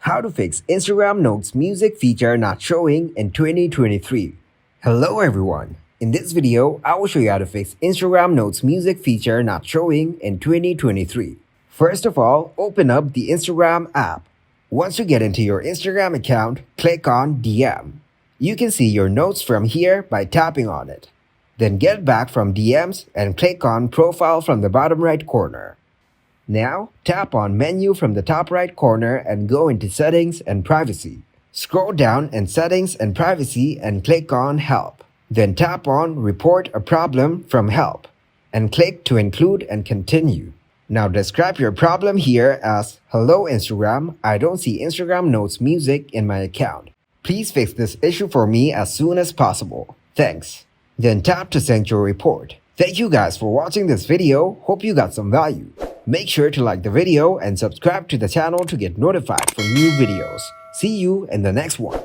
How to fix Instagram Notes music feature not showing in 2023. Hello everyone. In this video, I will show you how to fix Instagram Notes music feature not showing in 2023. First of all, open up the Instagram app. Once you get into your Instagram account, click on DM. You can see your notes from here by tapping on it. Then get back from DMs and click on Profile from the bottom right corner. Now, tap on Menu from the top right corner and go into Settings and Privacy. Scroll down in Settings and Privacy and click on Help. Then tap on Report a Problem from Help and click to include and continue. Now describe your problem here as, "Hello Instagram, I don't see Instagram Notes music in my account. Please fix this issue for me as soon as possible. Thanks." Then tap to send your report. Thank you guys for watching this video. Hope you got some value. Make sure to like the video and subscribe to the channel to get notified for new videos. See you in the next one.